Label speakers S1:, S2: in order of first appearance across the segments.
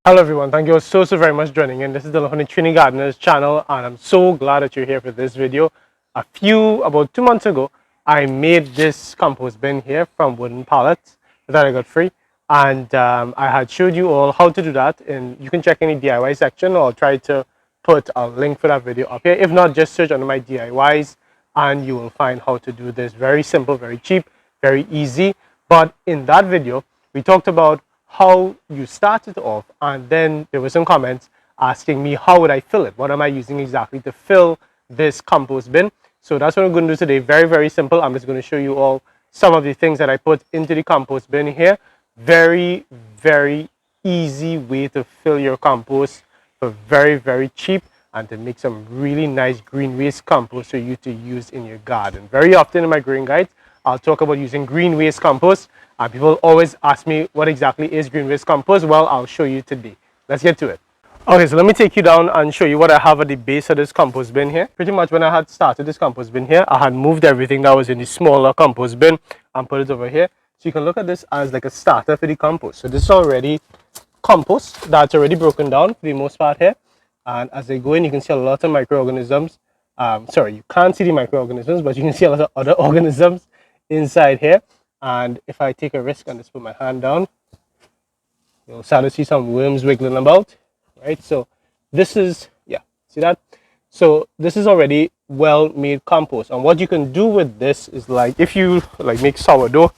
S1: Hello everyone, thank you so very much for joining in. This is the Trinidad Gardener's channel and I'm so glad that you're here for this video. About 2 months ago, I made this compost bin here from wooden pallets that I got free, and I had showed you all how to do that, and you can check any DIY section, or I'll try to put a link for that video up here. If not, just search under my DIYs and you will find how to do this. Very simple, very cheap, very easy. But in that video, we talked about how you started off, and then there were some comments asking me how would I fill it, what am I using exactly to fill this compost bin. So that's what I'm going to do today. Very simple. I'm just going to show you all some of the things that I put into the compost bin here. Very easy way to fill your compost for very cheap, and to make some really nice green waste compost for you to use in your garden. Very often in my growing guides, I'll talk about using green waste compost. People always ask me what exactly is green waste compost. Well, I'll show you today. Let's get to it. Okay, so let me take you down and show you what I have at the base of this compost bin here. Pretty much when I had started this compost bin here, I had moved everything that was in the smaller compost bin and put it over here. So you can look at this as like a starter for the compost. So this is already compost that's already broken down for the most part here. And as I go in, you can see a lot of microorganisms. Sorry, you can't see the microorganisms, but you can see a lot of other organisms inside here. And if I take a risk and just put my hand down, you'll start to see some worms wiggling about, right? So this is, yeah, see that? So this is already well-made compost. And what you can do with this is, like, if you like make sourdough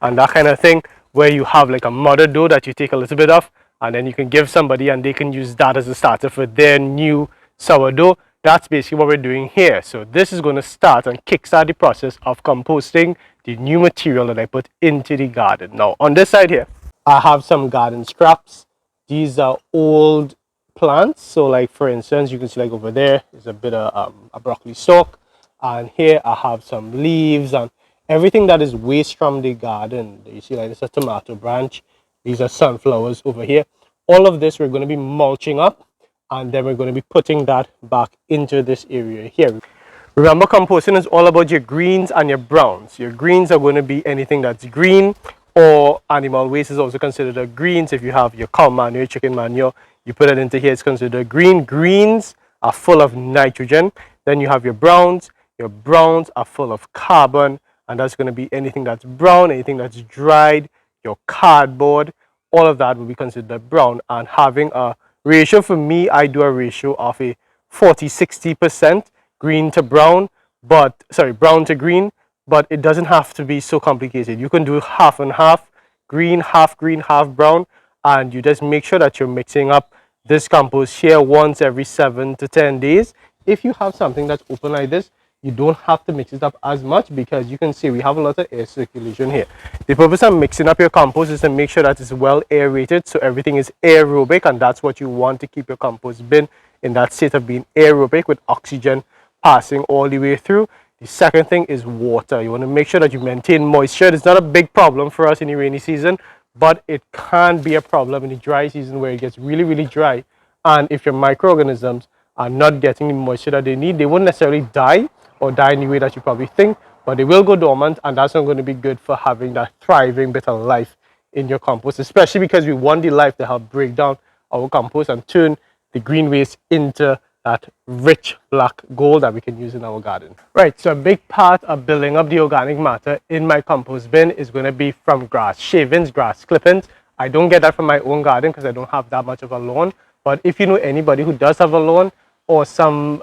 S1: and that kind of thing, where you have like a mother dough that you take a little bit of, and then you can give somebody and they can use that as a starter for their new sourdough. That's basically what we're doing here. So this is going to start and kickstart the process of composting the new material that I put into the garden. Now on this side here, I have some garden scraps. These are old plants. So like, for instance, you can see like over there is a bit of a broccoli stalk, and here I have some leaves and everything that is waste from the garden. You see like this is a tomato branch. These are sunflowers over here. All of this we're going to be mulching up, and then we're going to be putting that back into this area here. Remember, composting is all about your greens and your browns. Your greens are going to be anything that's green, or animal waste is also considered a greens. If you have your cow manure, chicken manure, you put it into here, it's considered green. Greens are full of nitrogen. Then you have your browns. Your browns are full of carbon, and that's going to be anything that's brown, anything that's dried, your cardboard, all of that will be considered brown. And having a ratio, for me, I do a ratio of a 40-60% green to brown, but sorry, brown to green, but it doesn't have to be so complicated. You can do half and half, green, half brown, and you just make sure that you're mixing up this compost here once every 7 to 10 days. If you have something that's open like this, you don't have to mix it up as much, because you can see we have a lot of air circulation here. The purpose of mixing up your compost is to make sure that it's well aerated, so everything is aerobic, and that's what you want to keep your compost bin in, that state of being aerobic with oxygen passing all the way through. The second thing is water. You want to make sure that you maintain moisture. It's not a big problem for us in the rainy season, but it can be a problem in the dry season where it gets really dry. And if your microorganisms are not getting the moisture that they need, they won't necessarily die or die in the way that you probably think, but they will go dormant, and that's not going to be good for having that thriving bit of life in your compost, especially because we want the life to help break down our compost and turn the green waste into that rich black gold that we can use in our garden. Right, so a big part of building up the organic matter in my compost bin is going to be from grass shavings, grass clippings. I don't get that from my own garden because I don't have that much of a lawn, but if you know anybody who does have a lawn, or some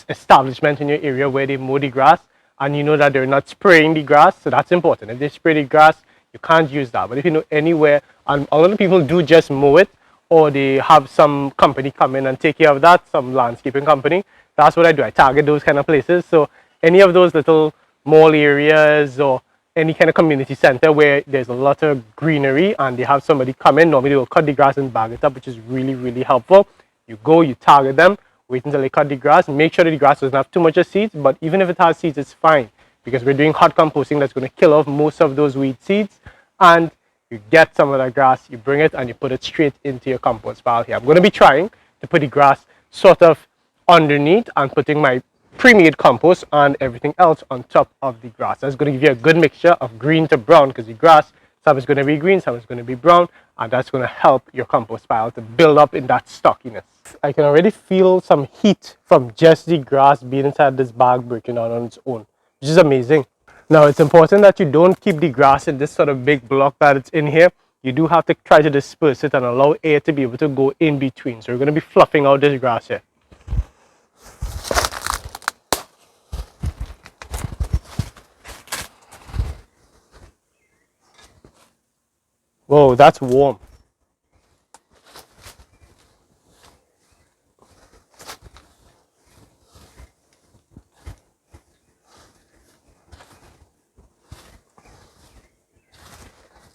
S1: establishment in your area where they mow the grass, and you know that they're not spraying the grass, so that's important. If they spray the grass, you can't use that. But if you know anywhere, and a lot of people do just mow it, or they have some company come in and take care of that, some landscaping company, that's what I do. I target those kind of places. So any of those little mall areas or any kind of community center where there's a lot of greenery and they have somebody come in, normally they will cut the grass and bag it up, which is really helpful. You go, you target them, wait until they cut the grass, make sure that the grass doesn't have too much of seeds, but even if it has seeds, it's fine, because we're doing hot composting that's going to kill off most of those weed seeds. And you get some of that grass, you bring it and you put it straight into your compost pile here. I'm going to be trying to put the grass sort of underneath and putting my pre-made compost and everything else on top of the grass. That's going to give you a good mixture of green to brown, because the grass Some is going to be green, some is going to be brown, and that's going to help your compost pile to build up in that stockiness. I can already feel some heat from just the grass being inside this bag breaking down on its own, which is amazing. Now, it's important that you don't keep the grass in this sort of big block that it's in here. You do have to try to disperse it and allow air to be able to go in between. So we're going to be fluffing out this grass here. Whoa, that's warm.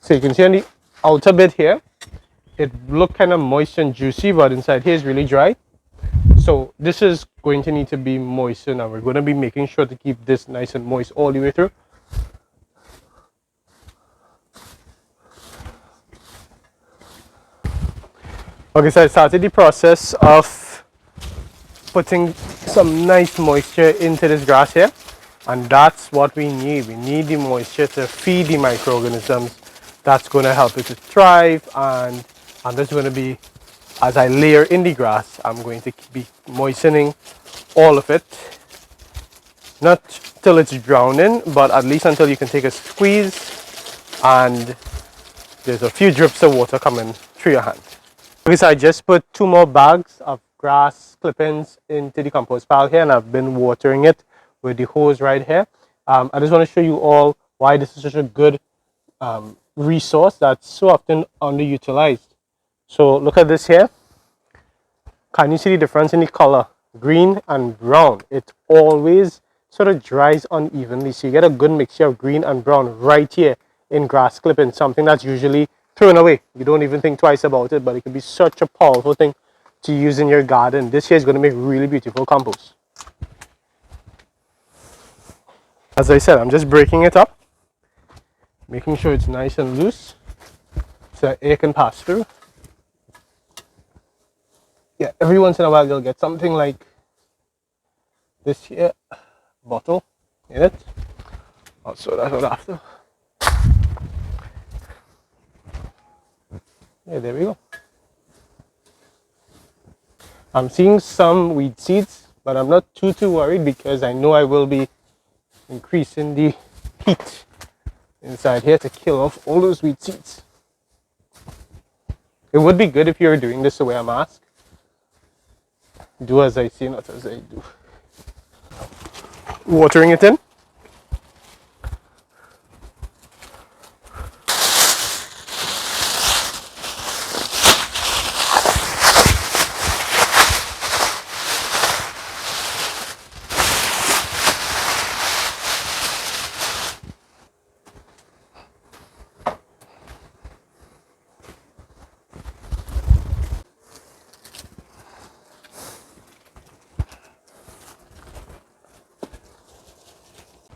S1: So you can see on the outer bit here, it looked kind of moist and juicy, but inside here is really dry. So this is going to need to be moistened, and we're going to be making sure to keep this nice and moist all the way through. Okay, so I started the process of putting some nice moisture into this grass here, and that's what we need. We need the moisture to feed the microorganisms. That's going to help it to thrive, and I'm just going to be, as I layer in the grass, I'm going to be moistening all of it. Not till it's drowning, but at least until you can take a squeeze and there's a few drips of water coming through your hand. Okay, so I just put 2 more bags of grass clippings into the compost pile here, and I've been watering it with the hose right here. I just want to show you all why this is such a good resource that's so often underutilized. So look at this here. Can you see the difference in the color? Green and brown. It always sort of dries unevenly, so you get a good mixture of green and brown right here in grass clipping, something that's usually thrown away. You don't even think twice about it, but it can be such a powerful thing to use in your garden. This here is going to make really beautiful compost. As I said, I'm just breaking it up, making sure it's nice and loose so that air can pass through. Yeah, every once in a while you'll get something like this here bottle in it. Also that's what after. Yeah, there we go. I'm seeing some weed seeds, but I'm not too worried because I know I will be increasing the heat inside here to kill off all those weed seeds. It would be good if you were doing this to wear a mask. Do as I say, not as I do. Watering it in.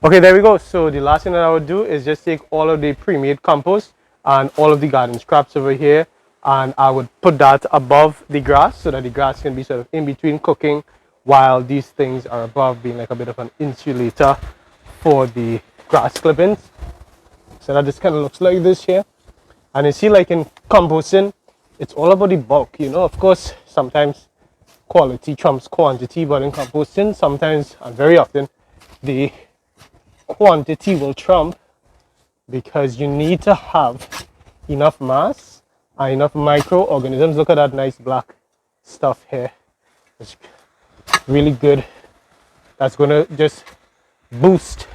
S1: Okay, there we go. So the last thing that I would do is just take all of the pre-made compost and all of the garden scraps over here, and I would put that above the grass so that the grass can be sort of in between cooking while these things are above, being like a bit of an insulator for the grass clippings. So that just kind of looks like this here. And you see, like in composting, it's all about the bulk, you know. Of course, sometimes quality trumps quantity, but in composting, sometimes and very often, the quantity will trump, because you need to have enough mass and enough microorganisms. Look at that nice black stuff here. It's really good. That's going to just boost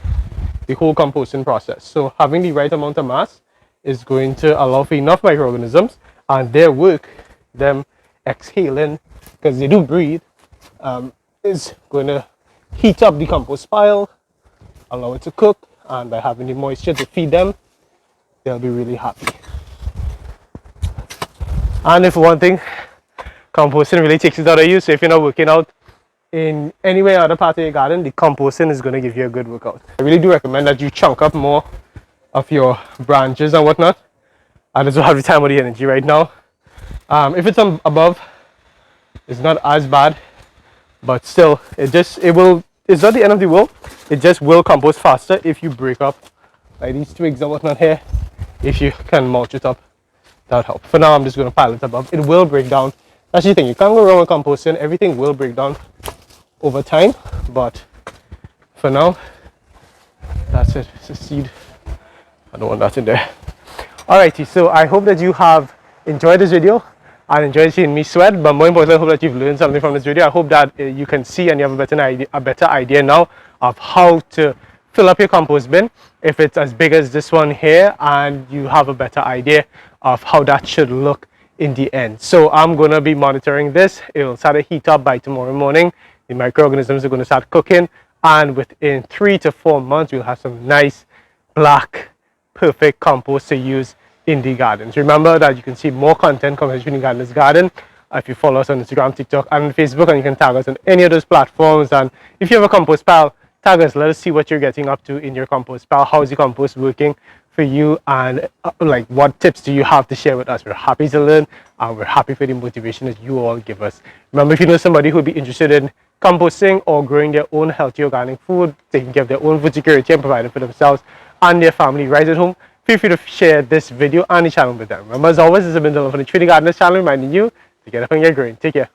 S1: the whole composting process. So having the right amount of mass is going to allow for enough microorganisms, and their work, them exhaling, because they do breathe, is going to heat up the compost pile, allow it to cook, and by having the moisture to feed them, they'll be really happy. And if one thing, composting really takes it out of you. So if you're not working out in any way other part of your garden, the composting is going to give you a good workout. I really do recommend that you chunk up more of your branches and whatnot. I just don't have the time or the energy right now. If it's above, it's not as bad, but still, it's not the end of the world. It just will compost faster if you break up like these twigs and whatnot here. if you can mulch it up, that would help. For now, I'm just going to pile it above. It will break down. That's the thing, you can't go wrong with composting. Everything will break down over time, but for now, that's it. It's a seed. I don't want that in there. Alrighty, so I hope that you have enjoyed this video and enjoyed seeing me sweat, but more importantly, I hope that you've learned something from this video. I hope that you can see and you have a better idea now of how to fill up your compost bin if it's as big as this one here, and you have a better idea of how that should look in the end. So I'm going to be monitoring this. It will start to heat up by tomorrow morning. The microorganisms are going to start cooking, and within 3 to 4 months we'll have some nice black perfect compost to use in the gardens. Remember that you can see more content coming from the Gardener's Garden if you follow us on Instagram, TikTok and Facebook, and you can tag us on any of those platforms. And if you have a compost pile, tag us. Let us see what you're getting up to in your compost pile. How is the compost working for you, and like what tips do you have to share with us? We're happy to learn, and we're happy for the motivation that you all give us. Remember, if you know somebody who would be interested in composting or growing their own healthy organic food, taking care of their own food security and providing for themselves and their family right at home, feel free to share this video and the channel with them. Remember, as always, this has been Dylan from the Trinidad Gardeners channel, reminding you to get up and get growing. Take care.